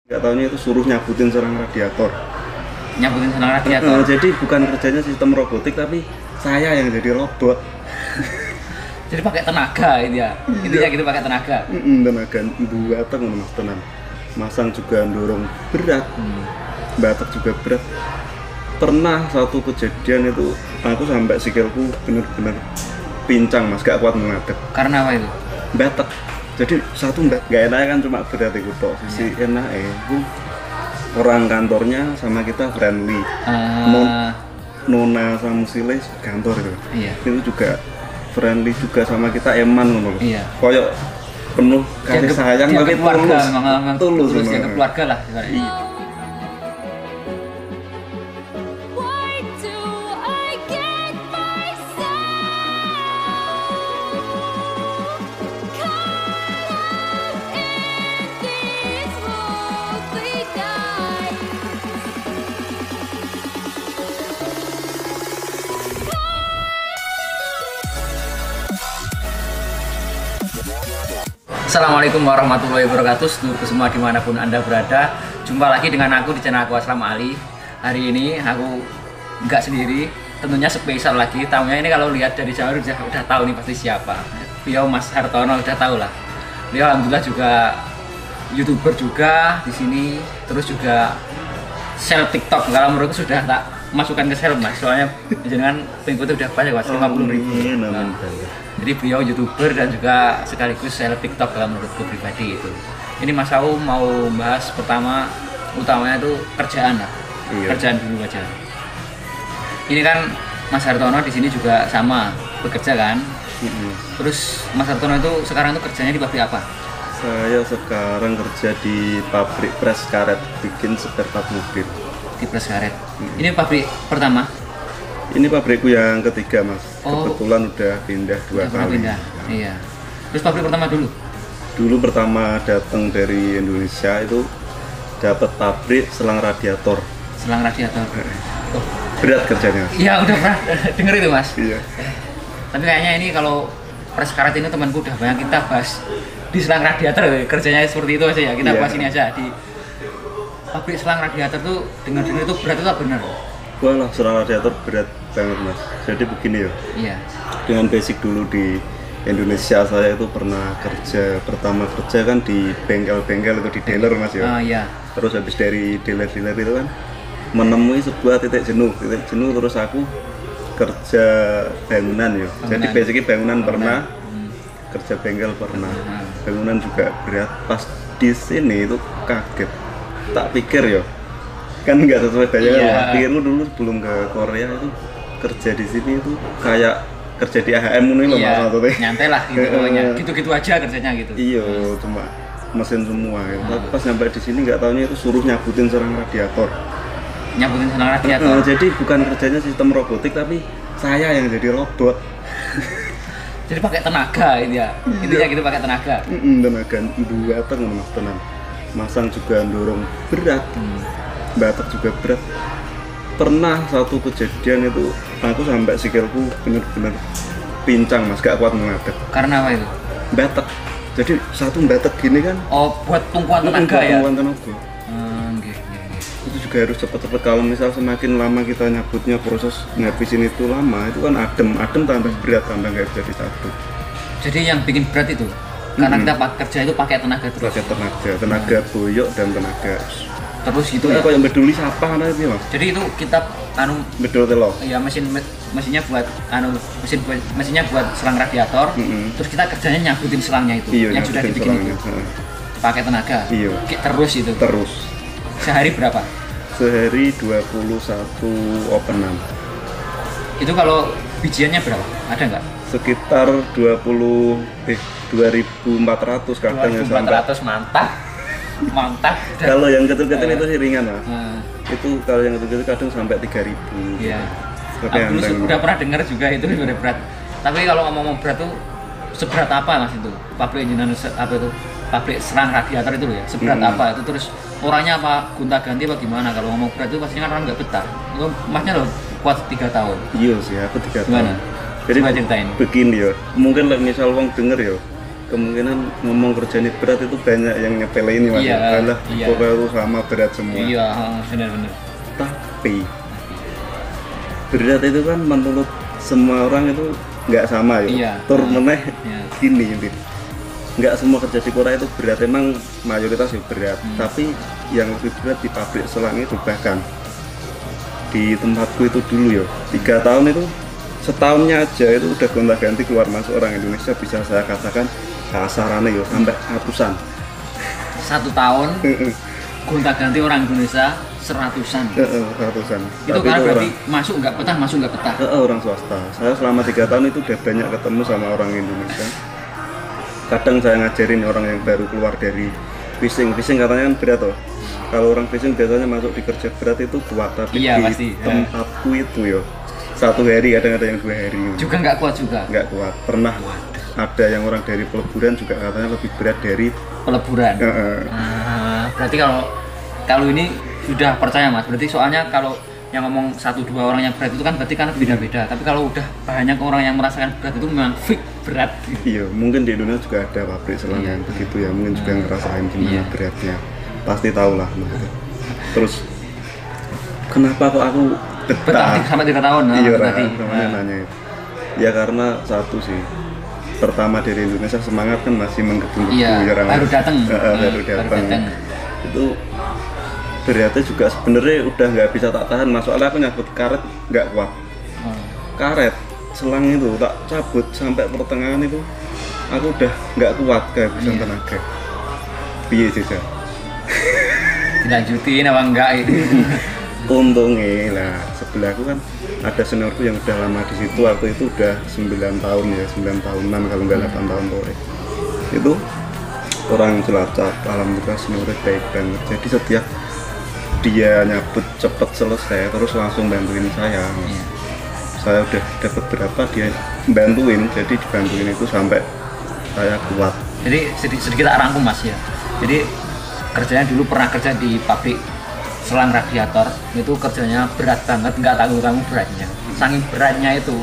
Nggak taunya itu suruh nyabutin selang radiator. Nyabutin selang radiator. Jadi bukan kerjanya sistem robotik, tapi saya yang jadi robot. Jadi pakai tenaga itu ya. Intinya gitu, pakai tenaga. Tenaga buatan mas tenan. Masang juga dorong berat. Batak juga berat. Pernah satu kejadian itu aku sampai sikilku bener-bener pincang mas, gak kuat mengadek. Karena apa itu? Batak. Jadi satu nggak enaknya kan cuma berat itu tok. Sisi enak itu orang kantornya sama kita friendly. Nona sama Sile kantor itu. Iya. Itu juga friendly juga sama kita, eman ngono. Iya. Koyok penuh kasih sayang tapi tulus dianggap keluarga lah. Iya. Assalamualaikum warahmatullahi wabarakatuh, seluruh semua dimanapun Anda berada. Jumpa lagi dengan aku di channel aku, Aslam Ali. Hari ini aku nggak sendiri, tentunya spesial lagi. Tamunya ini kalau lihat dari jauh udah tahu nih pasti siapa. Beliau Mas Hartono, udah tahu lah. Beliau alhamdulillah juga YouTuber juga di sini, terus juga sel TikTok. Kalau menurutku sudah tak masukkan ke sel mas, soalnya jangan pengikutnya udah banyak mas, 50.000. Jadi beliau YouTuber dan juga sekaligus seleb TikTok kalau menurutku pribadi itu. Ini Mas Au mau bahas pertama utamanya itu kerjaan lah. Iya. Kerjaan dulu aja. Ini kan Mas Hartono di sini juga sama bekerja kan? Terus Mas Hartono itu sekarang itu kerjanya di pabrik apa? Saya sekarang kerja di pabrik pres karet, bikin spare part mobil. Di pres karet. Ini pabrik pertama? Ini pabrikku yang ketiga mas. Kebetulan udah pindah dua kali. Iya. Terus pabrik pertama dulu? Dulu pertama datang dari Indonesia itu dapat pabrik selang radiator. Selang radiator. Oh. Berat kerjanya. Iya udah pernah denger itu mas. Iya. Tapi kayaknya ini kalau pres karet ini temanku udah banyak kita bahas di selang radiator, kerjanya seperti itu aja ya. Kita bahas ini aja di pabrik selang radiator tuh, dengar-dengar itu berat itu benar. Walah, selang radiator berat banget mas. Jadi begini ya. Iya. Dengan basic dulu di Indonesia saya itu pernah pertama kerja kan di bengkel-bengkel itu di dealer mas ya. Iya. Terus habis dari dealer-dealer itu kan menemui sebuah titik jenuh terus aku kerja bangunan ya. Jadi basicnya bangunan pernah, kerja bengkel pernah. Bangunan juga berat. Pas di sini itu kaget. Tak pikir ya. Kan nggak sesuai bayangan. Pikirku dulu sebelum ke Korea itu kerja di sini itu kayak kerja di AHM ini loh mas maksudnya. Nyantai lah gitu pokoknya. Gitu-gitu aja kerjanya gitu. Iya, cuma mesin semua. Pas sampai di sini nggak taunya itu suruh nyabutin selang radiator. Nyabutin selang radiator. Jadi bukan kerjanya sistem robotik, tapi saya yang jadi robot. Jadi pakai tenaga itu ya. Intinya gitu, pakai tenaga. Tenaga buatan mas tenan. Masang juga dorong berat. Batak juga berat. Pernah satu kejadian itu aku sampai sikilku bener-bener pincang mas, gak kuat mengadek. Karena apa itu? Batak. Jadi satu batak gini kan. Oh, buat tumpuan tenaga ya? Tumpuan tenaga. Itu juga harus cepet-cepet. Kalau misal semakin lama kita nyabutnya, proses ngabisin itu lama, itu kan adem tambah berat, tambah nggak bisa disabut. Jadi yang bikin berat itu? Karena kita kerja itu pakai tenaga terus? Pakai tenaga boyok dan tenaga terus gitu ya? Kok yang beduli siapa nanti mas? Jadi itu kita bedul telok? Iya, mesinnya buat mesinnya buat selang radiator. Terus kita kerjanya nyabutin selangnya itu, yang sudah dibikin itu pakai tenaga. Iya. Terus itu? Terus. Sehari berapa? Sehari 21 openan. Itu kalau bijiannya berapa? Ada nggak? Sekitar 2.400 kadang ya sampai. 2.400, mantap. Kalau yang kecil-kecil itu sih ringan lah. Itu kalau yang kecil-kecil kadang sampai 3.000. Iya. Aku udah pernah dengar juga itu sebenarnya berat. Tapi kalau ngomong berat tuh seberat apa mas itu? Pabrik engineer apa itu? Pabrik selang radiator itu loh ya. Seberat apa itu? Terus orangnya apa gonta-ganti apa gimana? Kalau ngomong berat itu pastinya kan orang nggak betah. Itu masnya loh kuat 3 tahun. Iya sih, aku 3 tahun. Gimana? Jadi ceritain. Begini ya. Mungkin misal wong denger ya. kemungkinan ngomong kerjaan berat itu banyak yang nyepelein ini mas. Iya, Alah, iya. Korea itu sama berat semua. Iya, benar-benar. Tapi berat itu kan menurut semua orang itu nggak sama ya. Iya. Tur meneh Iya. gini Bin. Nggak semua kerja di Korea itu berat, emang mayoritas itu berat. Tapi yang lebih berat di pabrik selang itu, bahkan di tempatku itu dulu ya 3 tahun itu, setahunnya aja itu udah gonta-ganti keluar masuk orang Indonesia, bisa saya katakan kasarannya ya sampai ratusan. 1 tahun gonta-ganti orang Indonesia 100-an. Ratusan. Itu Tapi karena berarti orang, masuk nggak petah. orang swasta. Saya selama 3 tahun itu udah banyak ketemu sama orang Indonesia. Kadang saya ngajarin orang yang baru keluar dari fishing katanya kan berat toh. Kalau orang fishing biasanya masuk di kerja berat itu kuat, tapi Iya, di pasti. tempatku itu yo 1 hari, kadang ada yang 2 hari. Juga nggak kuat juga. Nggak kuat. Pernah ada yang orang dari peleburan juga katanya lebih berat dari Peleburan. Berarti kalau ini sudah percaya mas. Berarti soalnya kalau yang ngomong 1-2 orang yang berat itu kan berarti kan beda-beda. Tapi kalau udah banyak orang yang merasakan berat itu memang fix berat. Iya, mungkin di Indonesia juga ada pabrik selang Iya. yang begitu ya, mungkin juga ngerasain gimana Iya. beratnya. Pasti tahu lah. Terus kenapa kok aku Betah betah? sampai 3 tahun. Iya, tadi. namanya nanya itu. Ya karena satu sih, pertama dari Indonesia semangat kan masih menggebu-gebu Iya, ya, Ram. baru datang. Baru datang. Itu beratnya juga sebenarnya udah nggak bisa tak tahan, mas. Soalnya aku nyabut karet nggak kuat. Karet selang itu tak cabut sampai pertengahan itu aku udah nggak kuat, kayak bisa Iya. tenaga. Piye sih Jar? Dilanjutin apa enggak itu? Untungnya lah sebelahku kan ada seniorku yang udah lama di situ, waktu itu udah 9 tahun ya, 9 tahunan kalau nggak 8 tahun pokoknya. Itu orang Cilacap, alhamdulillah seniornya baik banget. Jadi setiap dia nyabut cepet selesai terus langsung bantuin saya. Iya. Saya udah dapat berapa dia bantuin, jadi dibantuin itu sampai saya kuat. Jadi sedikit tak rangkum mas ya. Jadi kerjanya dulu pernah kerja di pabrik selang radiator, itu kerjanya berat banget, nggak tanggung beratnya. Saking beratnya itu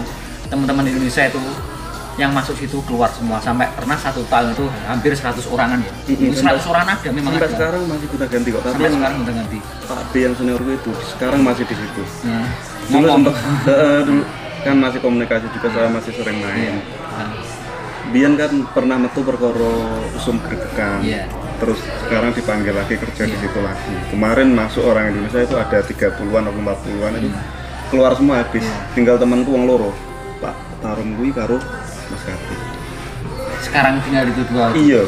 teman-teman Indonesia itu yang masuk situ keluar semua, sampai pernah 1 tahun itu hampir 100 orangan ya. Itu 100 orang ada memang Sampai ada. sekarang masih kita ganti kok, tapi Sampai yang sekarang udah ganti. Pak D yang seniorku itu sekarang masih di situ. Dulu Ngomong. sempat dulu kan masih komunikasi juga, saya masih sering main. Nah, Bian kan pernah metu perkara usum gregekan. Iya. Terus sekarang dipanggil lagi kerja di Iya. situ lagi. Kemarin masuk orang Indonesia itu ada 30-an atau 40-an itu keluar semua habis. Iya. Tinggal temanku wong loro. Pak Tarum kuwi karo Mas Karti. sekarang tinggal di dua. Iya.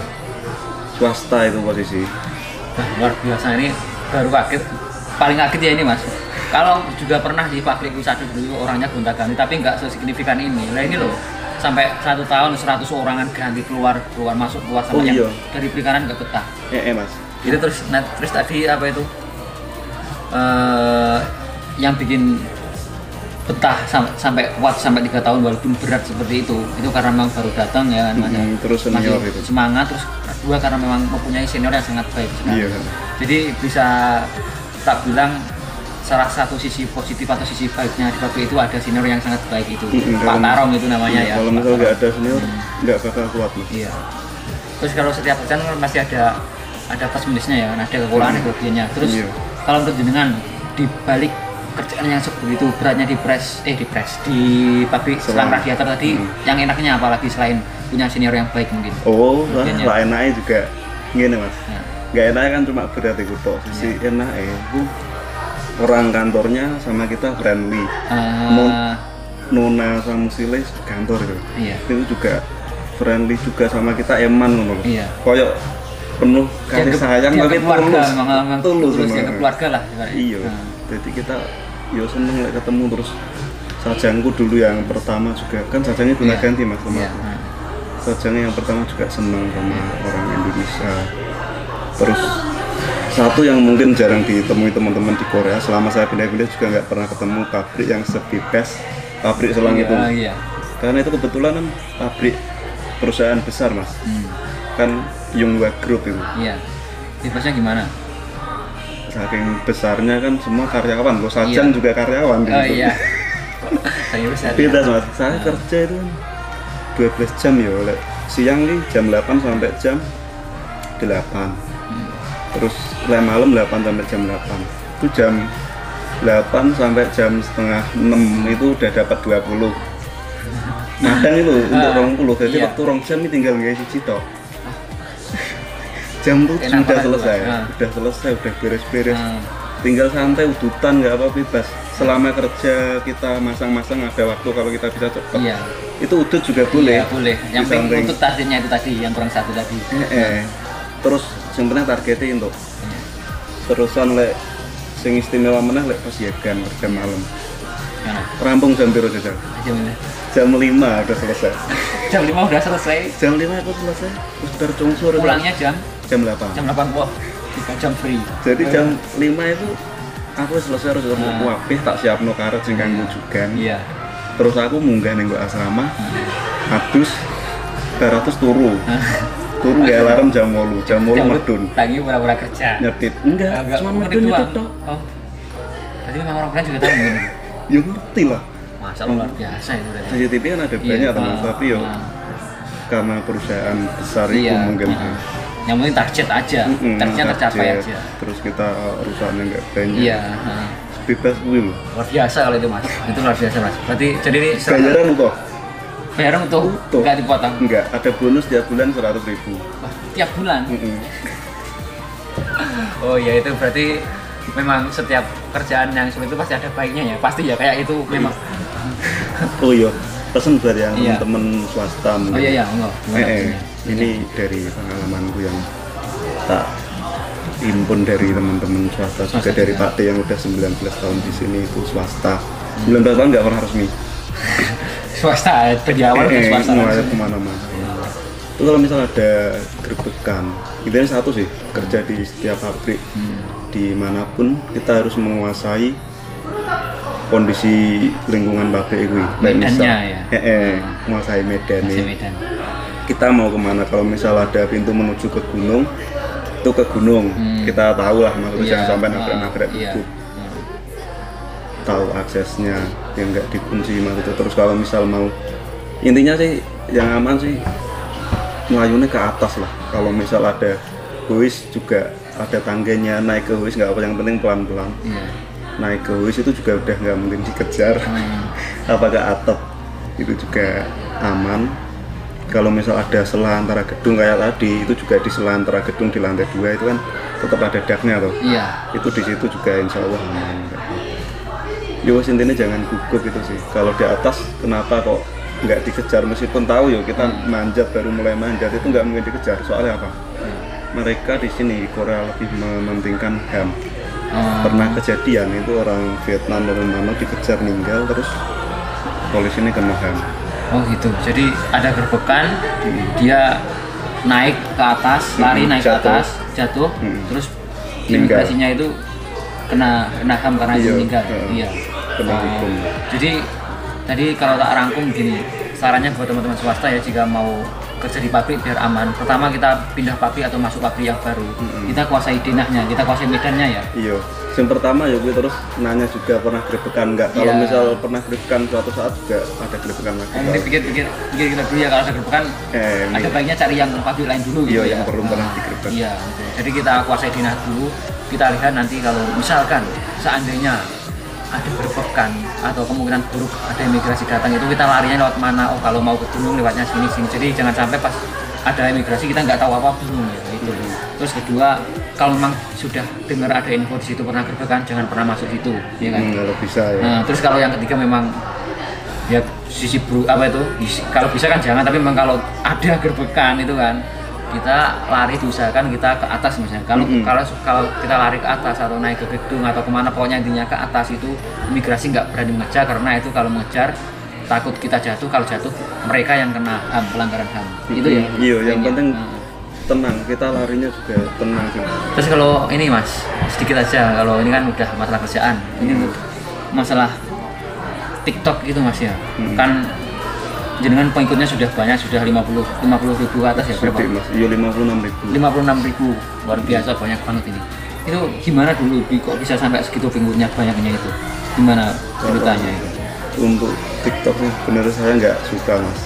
Swasta itu posisi. Wah, luar biasa ini, baru kaget. Paling kaget ya ini mas. Kalau juga pernah di pabrik wisata dulu orangnya gonta-ganti, tapi nggak sesignifikan ini. Nah ini loh, sampai 1 tahun 100 orangan ganti keluar masuk keluar sama Oh, yang iya. dari perikanan nggak betah. Mas. Itu terus tadi apa itu? Yang bikin betah sampai kuat sampai 3 tahun walaupun berat seperti itu karena memang baru datang ya kan mas. Terus senior Masih itu. semangat, terus kedua karena memang mempunyai senior yang sangat baik sekali. Iya. Jadi bisa tak bilang salah satu sisi positif atau sisi baiknya di pabrik itu ada senior yang sangat baik itu. Pak Tarong itu namanya ya. Kalau Pak misalnya nggak Tarong. ada senior, nggak bakal kuat mas. Iya. Terus kalau setiap perusahaan kan masih ada plus minusnya ya, ada kekurangan ada kelebihannya. Terus Iya. kalau menurut jenengan di balik kerjaan yang seperti itu beratnya di pabrik selang radiator tadi, yang enaknya apalagi selain punya senior yang baik mungkin? Oh, Kelebihannya. lah enaknya juga gini mas. Ya. Nggak enaknya kan cuma berat itu toh. Sisi enaknya itu orang kantornya sama kita friendly. Nona sama Musile kantor itu. Iya. Itu juga friendly juga sama kita, eman ngono. Iya. Koyok penuh kasih sayang tapi keluarga, tulus. memang Tulus tulus ya emang. ke keluarga lah. ibaratnya. Iya. Nah. Jadi kita yo seneng lek ketemu terus. Sajangku dulu yang pertama juga kan sajangnya guna Iya. ganti mas sama Iya. aku. Sajangnya yang pertama juga seneng sama orang Indonesia. Terus satu yang mungkin jarang ditemui teman-teman di Korea, selama saya pindah-pindah juga nggak pernah ketemu pabrik yang sebebas pabrik selang itu. Iya. Karena itu kebetulan kan pabrik perusahaan besar mas, kan Yonghwa Group itu. Iya. Bebasnya gimana? Saking besarnya kan semua karyawan, Bos Sajang Iya. juga karyawan di Oh situ. iya. Saya besar. Beda mas, saya kerja itu kan 12 jam ya oleh siang nih jam 8 sampai jam 8. Terus lem malam 8 sampai jam 8. Itu jam 8 sampai jam setengah 6 itu udah dapat 20. Kadang itu untuk 20, jadi Iya. waktu rong jam ini tinggal nggak siji tok. Jam 7 Enak udah banget, selesai, Mas. udah beres-beres. Hmm. Tinggal santai, udutan nggak apa-apa bebas. Selama kerja kita masang-masang ada waktu kalau kita bisa cepat. Iya. Itu udut juga boleh. Iya, boleh. Yang Di penting samping. untuk targetnya itu tadi, yang kurang satu tadi. Terus yang penting targetnya untuk Iya. terusan lek sing istimewa meneh lek pas yegan kerja malam. Gimana? Rampung jam piro jajal? Jam ini. Jam 5 udah selesai. Jam 5 udah selesai. Jam 5 aku selesai. Terus bercungsur Pulangnya jam jam 8. 8. Wah, 3 jam free. Jadi jam 5 itu aku selesai harus ketemu wabih tak siapno karet sing kanggo jugan. Iya. Terus aku munggah ning asrama. Adus baratus turu. Turu ya alarm jam 8. Jam 8 medun. Lagi pura-pura kerja. Nyedit. Enggak, cuma medun itu tok. Oh. Jadi memang orang juga tahu begini. Ya ngerti lah. Masa luar biasa itu berarti. CCTV kan ada banyak teman, tapi yo karena perusahaan besar itu Iya. mungkin. Yang penting target aja. Targetnya tercapai target. aja. Terus kita rusaknya nggak banyak. Iya. Bebas gue loh. Luar biasa kalau itu mas. Itu luar biasa mas. Berarti jadi ini Bayaran utuh? bayaran untuk Utuh. nggak dipotong. Enggak, ada bonus tiap bulan 100.000. Wah, tiap bulan. Mm-mm. Oh ya itu berarti memang setiap kerjaan yang sulit itu pasti ada baiknya ya. Pasti ya kayak itu memang. Oh iya, pesen buat yang Iya. teman-teman swasta mungkin. Oh iya enggak. Ini dari pengalamanku yang tak himpun dari teman-teman swasta, juga Swasta dari juga. Pak T yang udah 19 tahun di sini itu swasta. 19 tahun nggak pernah resmi. Swasta dari awal ke swasta Mulai langsung. kemana-mana. Itu kalau misal ada gerbekan, intinya satu sih, kerja di setiap pabrik, dimanapun kita harus menguasai kondisi lingkungan pabrik itu. Medannya ya. Menguasai medan Masih nih. Medan. Kita mau kemana, kalau misal ada pintu menuju ke gunung, itu ke gunung. Kita tahu lah, maksudnya Iya, jangan sampai nabrak-nabrak iya. itu. Tahu aksesnya, yang nggak dikunci maksudnya. Terus kalau misal mau, intinya sih yang aman sih melayunya ke atas lah. Kalau misal ada hois juga ada tangganya, naik ke hois nggak apa, yang penting pelan-pelan. Iya. Naik ke hois itu juga udah nggak mungkin dikejar. Apa ke atap itu juga aman. Kalau misal ada selah antara gedung kayak tadi, itu juga di selah antara gedung di lantai 2 itu kan tetap ada daknya tuh. Iya. Itu di situ juga insya Allah aman. Ya wes, intinya jangan gugup itu sih. Kalau di atas kenapa kok nggak dikejar, meskipun tahu ya kita manjat, baru mulai manjat itu nggak mungkin dikejar. Soalnya apa? Mereka di sini di Korea lebih mementingkan HAM. Pernah kejadian itu orang Vietnam atau mana dikejar meninggal, terus polisi ini kena HAM. Oh gitu. Jadi ada gerbekan, dia naik ke atas, lari naik ke Jatuh. atas, jatuh, terus Meninggal. imigrasinya itu kena HAM karena itu Iya, meninggal. Iya. kena Oh. hukum. Jadi tadi kalau tak rangkum gini, sarannya buat teman-teman swasta ya, jika mau kerja di pabrik biar aman. Pertama kita pindah pabrik atau masuk pabrik yang baru, kita kuasai denahnya, kita kuasai medannya ya. Iya. Yang pertama ya gue terus nanya juga pernah grebekan nggak? Kalau Iya. misal pernah grebekan suatu saat juga ada grebekan lagi. Mungkin pikir kita dulu ya, kalau ada gerbekan Ini. ada baiknya cari yang pabrik lain dulu Iya, gitu yang ya. belum pernah digrebek. Iya, betul. Jadi kita kuasai denah dulu, kita lihat nanti kalau misalkan seandainya ada gerbekan atau kemungkinan buruk ada imigrasi datang, itu kita larinya lewat mana? Oh kalau mau ke gunung lewatnya sini. Jadi jangan sampai pas ada imigrasi kita nggak tahu apa bingung ya itu. Terus kedua, kalau memang sudah dengar ada info di situ pernah gerbekan, jangan pernah masuk situ, ya kan? Kalau bisa ya. Nah, terus kalau yang ketiga memang ya sisi buruk apa itu, kalau bisa kan jangan, tapi memang kalau ada gerbekan itu kan kita lari, diusahakan kita ke atas misalnya. Kalau kita lari ke atas atau naik ke gedung atau kemana, pokoknya intinya ke atas, itu imigrasi nggak berani mengejar, karena itu kalau mengejar takut kita jatuh, kalau jatuh mereka yang kena HAM, pelanggaran HAM. Itu ya. Iya, yang poinnya. penting tenang, kita larinya juga tenang sih. Terus kalau ini mas, sedikit aja, kalau ini kan udah masalah kerjaan, ini untuk masalah TikTok gitu mas ya, kan jenengan pengikutnya sudah banyak, sudah 50 ribu ke atas ya, berapa? Sedih, Mas. Iya, 56.000. 56.000, luar biasa, banyak banget ini. Itu gimana dulu, kok bisa sampai segitu pengikutnya banyaknya itu? Gimana ceritanya itu? Untuk TikTok sih bener saya nggak suka, Mas.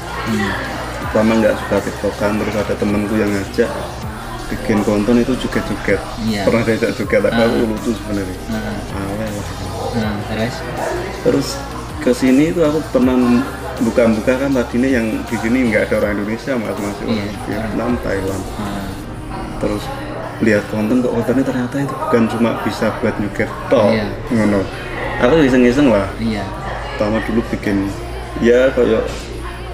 pertama nggak suka tiktokan, terus ada temanku yang ngajak bikin konten itu joget-joget. Iya. Pernah diajak joget, aku lucu sebenarnya. Awel lah. Terus kesini itu aku pernah buka-buka kan tadinya yang di sini nggak ada orang Indonesia, masih orang Vietnam, Thailand. Terus lihat konten kok kontennya ternyata itu bukan cuma bisa buat joget tok, ngono. Aku iseng-iseng lah. Iya. Pertama dulu bikin ya kayak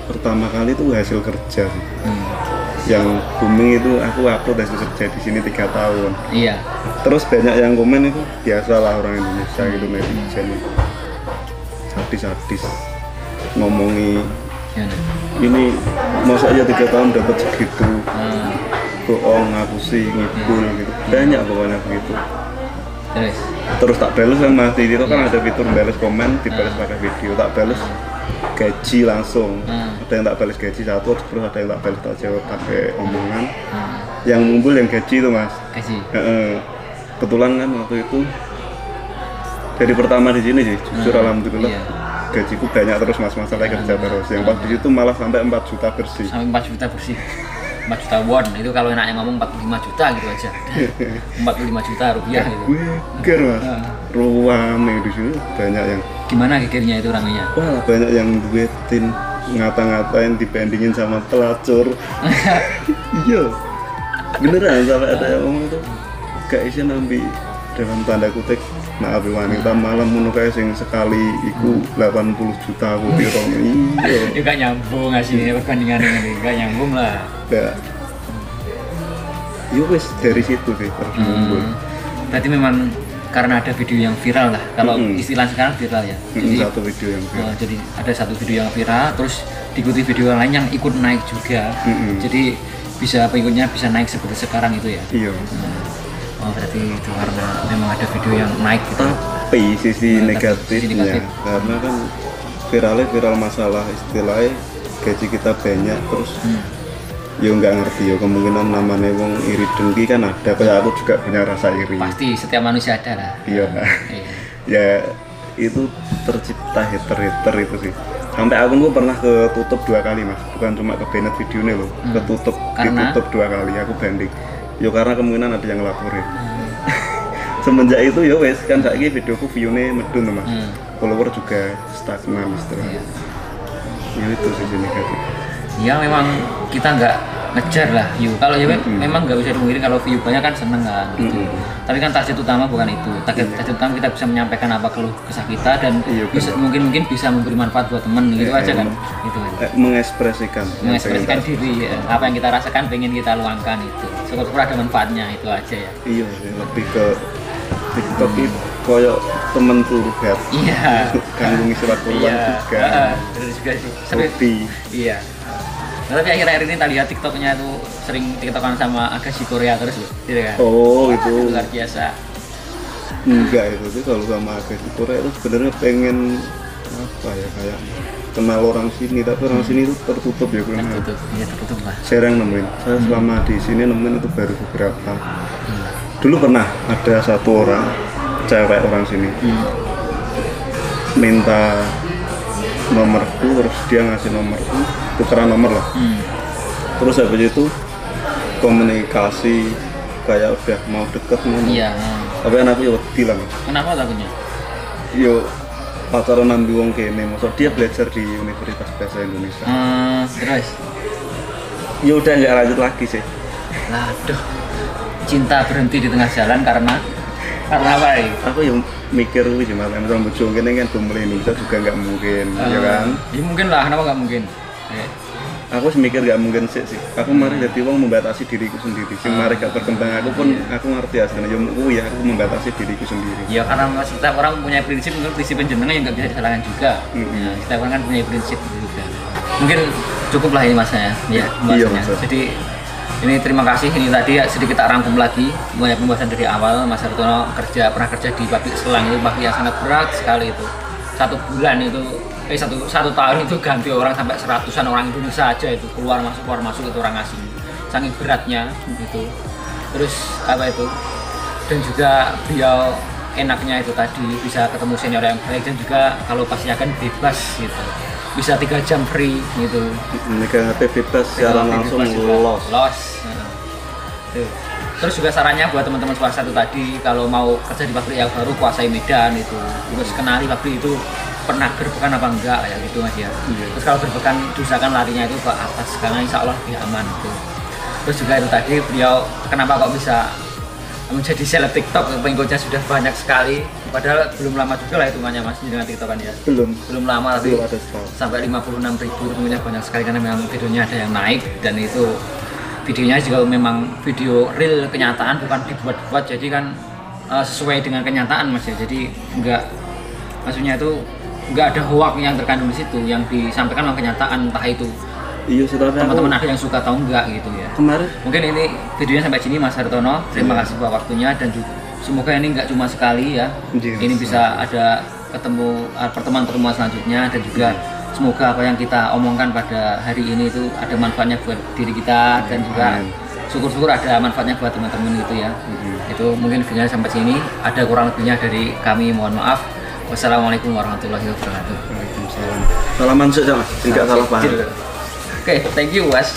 pertama kali itu hasil kerja sih. Yang booming itu aku upload hasil kerja di sini 3 tahun. Iya. Terus banyak yang komen itu biasalah orang Indonesia gitu, netizen sadis ngomongi ini masa aja 3 tahun dapat segitu, bohong, ngapusi, ngibul gitu, banyak pokoknya begitu. Terus tak balas kan Mas, itu kan ada fitur balas komen, dibalas pakai video, tak balas gaji langsung. Ada yang tak balas gaji satu, terus ada yang tak balas tak jawab pakai omongan. Yang muncul yang gaji itu Mas. Gaji. Kebetulan kan waktu itu dari pertama di sini sih, jujur alhamdulillah gajiku banyak terus Mas, masalah kerja terus. Yang pas di situ malah sampai 4 juta bersih. Sampai 4 juta bersih. 4 juta won, itu kalau enaknya ngomong 45 juta gitu aja. 45 juta rupiah gitu. Geger Mas, ruame di sini banyak yang. Gimana gegernya itu ramenya? Wah, banyak yang duetin, ngata-ngatain, dibandingin sama pelacur. Iya, beneran sampai ada yang ngomong itu gak isi nambi dalam tanda kutip maaf wanita malam ngono kae sing sekali iku 80 juta aku piro. Iya. Ya gak nyambung asine perbandingan ini, gak nyambung lah. Ya. Yo wis dari situ sih terus muncul. Berarti memang karena ada video yang viral lah. Kalau istilah sekarang viral ya. Jadi satu video yang viral. Jadi ada satu video yang viral, terus diikuti video lain yang ikut naik juga. Jadi bisa pengikutnya bisa naik seperti sekarang itu ya. Iya. Oh berarti itu karena memang ada video yang naik gitu. Tapi sisi negatifnya karena kan viral masalah istilahnya gaji kita banyak terus ya nggak ngerti ya kemungkinan namanya wong iri dengki kan ada, kayak aku juga punya rasa iri. Pasti setiap manusia ada lah. Iya. Ya itu tercipta hater itu sih. Sampai akun pernah ketutup 2 kali Mas, bukan cuma ke banned videonya loh, ditutup 2 kali, aku banding. Yo karena kemungkinan ada yang ngelaporin. Semenjak itu ya wes kan saiki videoku view-nya medun Mas. Follower juga stagnan istilahnya. Ya itu sih negatif. Ya memang kita nggak ngejar lah view. Kalau ya memang nggak bisa dimungkiri kalau view banyak kan seneng kan gitu. Tapi kan target utama bukan itu. Target utama kita bisa menyampaikan apa keluh kesah kita dan bisa mungkin bisa memberi manfaat buat temen gitu aja kan. Gitu. Mengekspresikan diri ya. Apa yang kita rasakan pengen kita luangkan itu. Syukur-syukur ada manfaatnya itu aja ya. Iya, lebih ke TikTok itu koyo temen curhat. Iya. Kanggung istilah keluar juga. Benar juga sih. Seperti. Iya. Tapi akhir-akhir ini tadi lihat TikToknya tuh sering TikTokan sama Agassi Korea terus loh, gitu kan? Oh itu luar biasa. Enggak itu sih kalau sama Agassi Korea itu sebenarnya pengen apa ya kayak kenal orang sini, tapi orang sini itu tertutup ya kurang. Tertutup lah. Jarang nemuin. Saya selama di sini nemuin itu baru beberapa. Dulu pernah ada satu orang cewek orang sini minta nomorku, terus dia ngasih nomorku, tukeran nomor lah. Terus habis itu komunikasi kayak udah mau deket ngono. Iya. Tapi kan aku ya wedi lah. Kenapa takutnya? Yo pacaran nambi wong kene, maksud dia belajar di Universitas Bahasa Indonesia. Terus? Ya udah nggak lanjut lagi sih. Aduh, cinta berhenti di tengah jalan karena apa ya? Aku yang mikir wih gimana, misalnya bujung kene kan bumel Indonesia juga nggak mungkin, ya kan? Ya mungkin lah, kenapa nggak mungkin? Aku mikir nggak mungkin sih. Aku mari jadi wong membatasi diriku sendiri. Sing mari gak berkembang aku pun aku ngerti aslinya. Ya aku membatasi diriku sendiri. Ya karena setiap orang punya prinsip, mungkin prinsip jenengan yang nggak bisa disalahkan juga. Ya, setiap orang kan punya prinsip juga. Mungkin cukup lah ini masnya ya. Iya, jadi ini terima kasih, ini tadi sedikit tak rangkum lagi banyak pembahasan dari awal. Mas Hartono pernah kerja di pabrik selang, itu pabrik yang sangat berat sekali itu. 1 bulan itu satu tahun itu ganti orang sampai 100-an orang Indonesia aja itu keluar masuk itu orang asing, saking beratnya gitu. Terus apa itu, dan juga beliau enaknya itu tadi bisa ketemu senior yang baik dan juga kalau pas akan bebas gitu, bisa 3 jam free gitu. megang aktivitas secara langsung los. Nah, tuh. Terus juga sarannya buat teman-teman swasta itu tadi, kalau mau kerja di pabrik yang baru, kuasai medan itu, terus kenali pabrik itu pernah berbekan apa enggak ya gitu Mas ya. Terus kalau berbekan diusahakan larinya itu ke atas karena insya Allah lebih aman gitu. Terus juga itu tadi beliau kenapa kok bisa menjadi seleb TikTok, pengikutnya sudah banyak sekali, padahal belum lama juga lah hitungannya Mas dengan TikTokan ya. Belum lama, tapi ada setahun. sampai 56.000 tentunya banyak sekali karena memang videonya ada yang naik, dan itu videonya juga memang video real kenyataan, bukan dibuat-buat, jadi kan sesuai dengan kenyataan Mas ya. Jadi maksudnya itu enggak ada hoax yang terkandung di situ, yang disampaikan memang kenyataan, entah itu Iya, sebenarnya teman-teman ada yang suka atau enggak gitu ya. kemarin Mungkin ini videonya sampai sini Mas Hartono. Terima kasih buat waktunya, dan juga semoga ini nggak cuma sekali ya. Iya, Ini bisa ada ketemu pertemuan-pertemuan selanjutnya, dan juga semoga apa yang kita omongkan pada hari ini itu ada manfaatnya buat diri kita, dan juga syukur-syukur ada manfaatnya buat teman-teman gitu ya. Itu mungkin videonya sampai sini. Ada kurang lebihnya dari kami, mohon maaf. Wassalamualaikum warahmatullahi wabarakatuh. Waalaikumsalam. Salaman saja Mas, tidak salah paham. Oke, thank you Was.